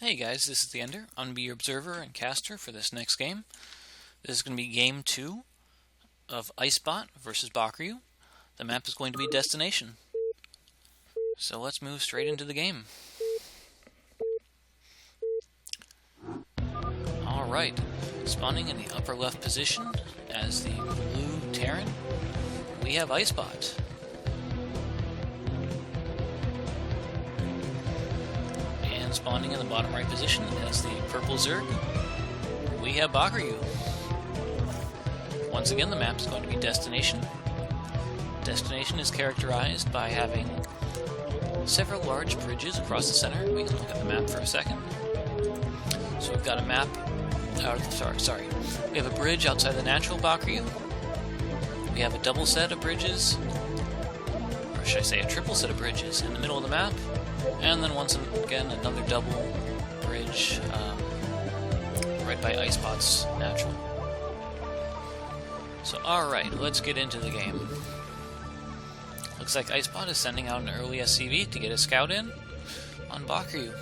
Hey guys, this is TheEnder. I'm going to be your observer and caster for this next game. This is going to be game 2 of IceBot versus Bakuryu. The map is going to be Destination. So let's move straight into the game. Alright, spawning in the upper left position as the blue Terran, we have IceBot. Spawning in the bottom right position as the purple Zerg, we have Bakuryu. Once again, the map is going to be Destination. Destination is characterized by having several large bridges across the center. We can look at the map for a second. So we've got a map, we have a bridge outside the natural Bakuryu. We have a double set of bridges, or should I say a triple set of bridges in the middle of the map. And then once again, another double bridge right by IceBot's natural. So alright, let's get into the game. Looks like IceBot is sending out an early SCV to get a scout in on Bakuryu.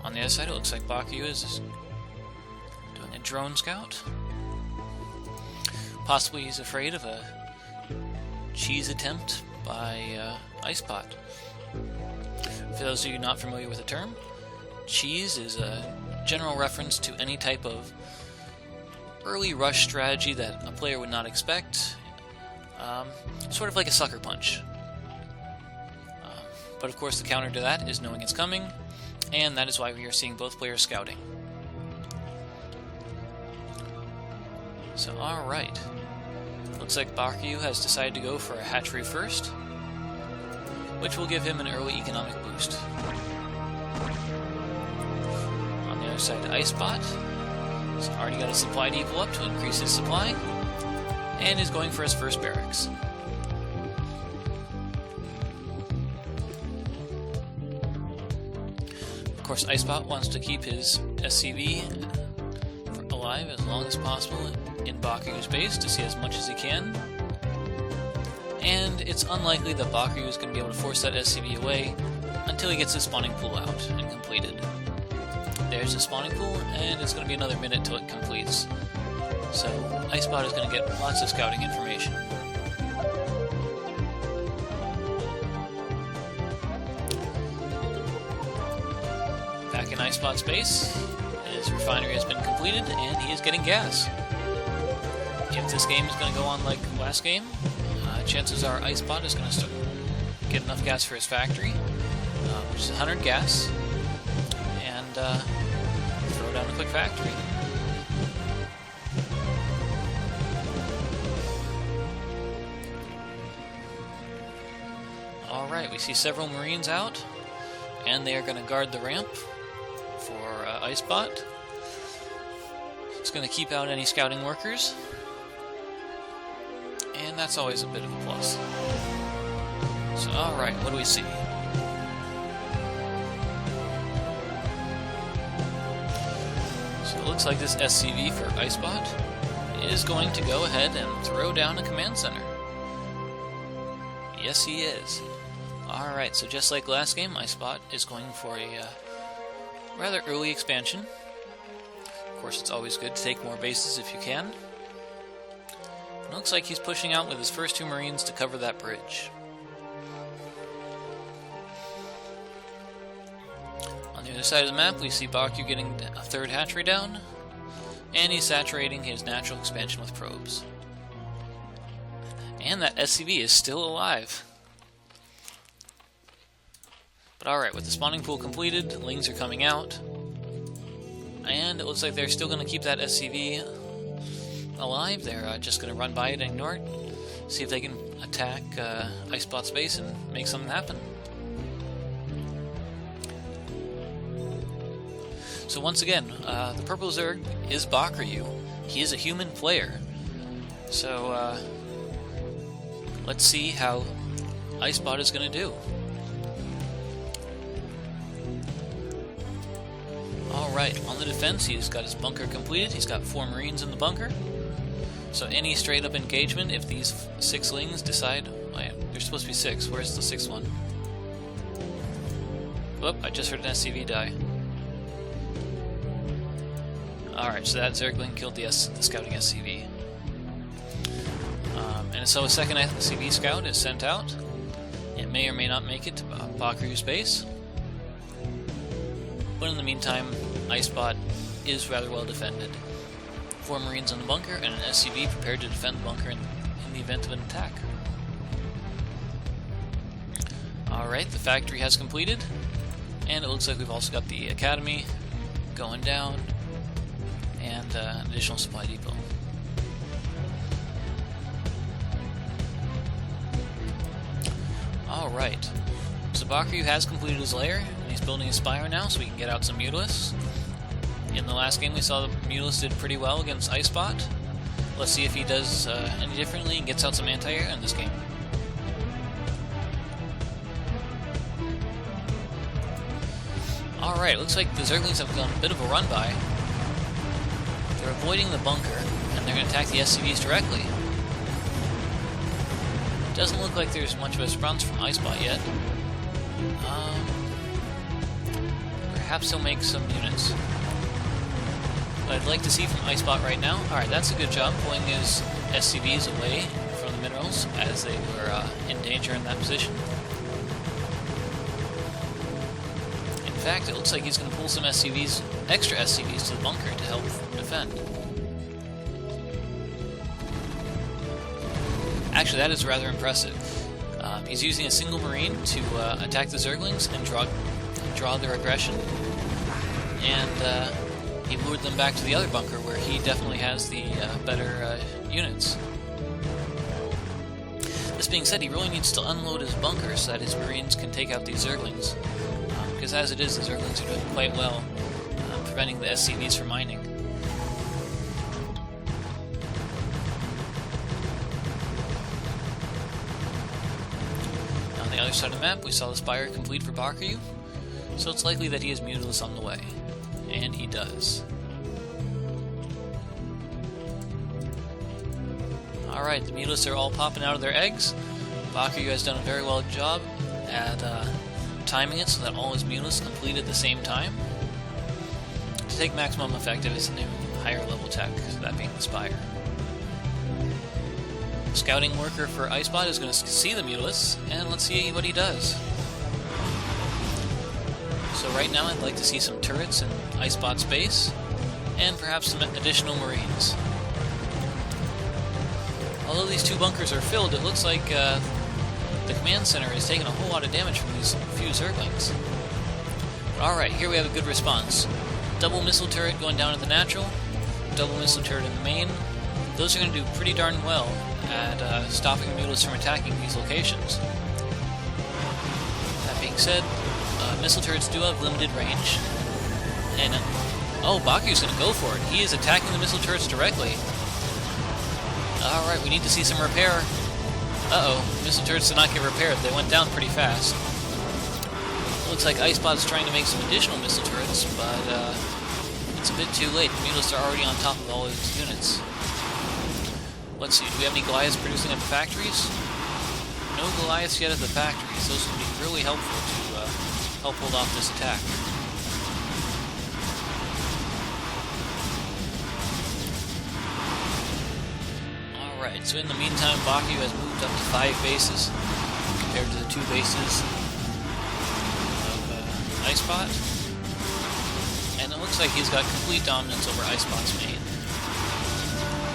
On the other side, it looks like Bakuryu is doing a drone scout. Possibly he's afraid of a cheese attempt by IceBot. For those of you not familiar with the term, cheese is a general reference to any type of early rush strategy that a player would not expect, sort of like a sucker punch. But of course the counter to that is knowing it's coming, and that is why we are seeing both players scouting. So alright. Looks like Bakuryu has decided to go for a hatchery first, which will give him an early economic boost. On the other side, IceBot has already got a supply depot up to increase his supply, and is going for his first barracks. Of course, IceBot wants to keep his SCV alive as long as possible in Bakuryu's base to see as much as he can, and it's unlikely that Bakuryu is going to be able to force that SCV away until he gets his spawning pool out and completed. There's his spawning pool, and it's going to be another minute till it completes, so IceBot is going to get lots of scouting information. Back in IceBot's base, his refinery has been completed, and he is getting gas. If this game is going to go on like last game, chances are IceBot is going to get enough gas for his factory, which is 100 gas, and throw down a quick factory. Alright, we see several Marines out, and they are going to guard the ramp for IceBot. It's going to keep out any scouting workers, and that's always a bit of a plus. So, alright, what do we see? So it looks like this SCV for IceBot is going to go ahead and throw down a command center. Yes, he is. Alright, so just like last game, IceBot is going for a rather early expansion. Of course, it's always good to take more bases if you can. It looks like he's pushing out with his first 2 Marines to cover that bridge. On the other side of the map, we see Bakuryu getting a 3rd hatchery down, and he's saturating his natural expansion with probes. And that SCV is still alive. But alright, with the spawning pool completed, lings are coming out, and it looks like they're still going to keep that SCV alive. They're just going to run by it and ignore it, see if they can attack IceBot's base and make something happen. So once again, the purple Zerg is Bakuryu. He is a human player. So let's see how IceBot is going to do. Alright, on the defense, he's got his bunker completed. He's got 4 Marines in the bunker. So any straight up engagement, if these 6 lings decide... Oh yeah, there's supposed to be 6. Where's the 6th one? Whoop, I just heard an SCV die. Alright, so that Zergling killed the scouting SCV. And so a second SCV scout is sent out. It may or may not make it to Bakuryu's base. But in the meantime, IceBot is rather well defended. 4 Marines in the bunker and an SCV prepared to defend the bunker in the event of an attack. Alright, the factory has completed. And it looks like we've also got the academy going down. And an additional supply depot. Alright, so Bakuryu has completed his lair, and he's building his spire now so we can get out some Mutalisks. In the last game we saw the Mutalisks did pretty well against IceBot. Let's see if he does any differently and gets out some anti-air in this game. Alright, looks like the Zerglings have gone a bit of a run by. They're avoiding the bunker, and they're going to attack the SCVs directly. Doesn't look like there's much of a response from IceBot yet. Perhaps he'll make some units. What I'd like to see from IceBot right now... Alright, that's a good job, pulling his SCVs away from the minerals as they were in danger in that position. In fact, it looks like he's going to pull some SCVs, extra SCVs to the bunker to help defend. Actually, that is rather impressive. He's using a single Marine to attack the Zerglings and draw their aggression. And he lured them back to the other bunker where he definitely has the better units. This being said, he really needs to unload his bunker so that his Marines can take out these Zerglings. Because as it is, the Zerglings are doing quite well, preventing the SCVs from mining. On the other side of the map, we saw the spire complete for Bakuryu, so it's likely that he has Mutalisks on the way. And he does. Alright, the Mutalisks are all popping out of their eggs. Bakuryu has done a very well job at timing it so that all his Mutalisks complete at the same time. To take maximum effect of his new higher level tech, that being the spire. Scouting worker for IceBot is going to see the Mutalisks, and let's see what he does. So right now I'd like to see some turrets in IceBot's base, and perhaps some additional Marines. Although these 2 bunkers are filled, it looks like the command center is taking a whole lot of damage from these few Zerglings. Alright, here we have a good response. Double missile turret going down at the natural, double missile turret in the main. Those are going to do pretty darn well at stopping the Mutalisks from attacking these locations. That being said, missile turrets do have limited range, and oh, Bakuryu's going to go for it. He is attacking the missile turrets directly. Alright, we need to see some repair. Uh-oh, missile turrets did not get repaired. They went down pretty fast. Looks like IceBot is trying to make some additional missile turrets, but it's a bit too late. The Mutalisks are already on top of all his units. Let's see, do we have any Goliaths producing at the factories? No Goliaths yet at the factories. Those would be really helpful to help hold off this attack. Alright, so in the meantime, Bakuryu has moved up to 5 bases, compared to the 2 bases of IceBot. And it looks like he's got complete dominance over IceBot's main.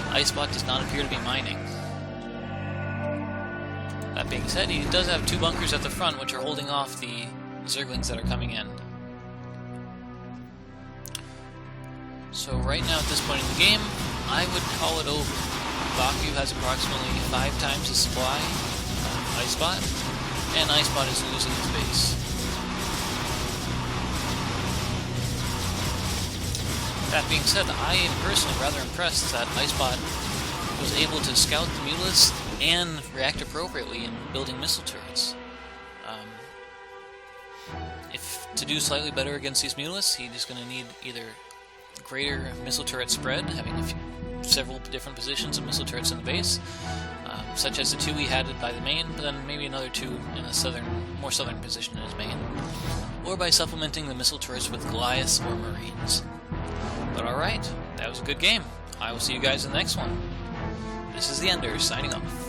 IceBot does not appear to be mining. That being said, he does have 2 bunkers at the front, which are holding off the Zerglings that are coming in. So right now, at this point in the game, I would call it over. Bakuryu has approximately 5 times the supply of IceBot, and IceBot is losing its base. That being said, I am personally rather impressed that IceBot was able to scout the Mutalisks and react appropriately in building missile turrets. If to do slightly better against these Mutalisks, he's going to need either greater missile turret spread, having several different positions of missile turrets in the base, such as the 2 he had by the main, but then maybe another 2 in a more southern position in his main. or by supplementing the missile turrets with Goliaths or Marines. But alright, that was a good game. I will see you guys in the next one. This is TheEnder signing off.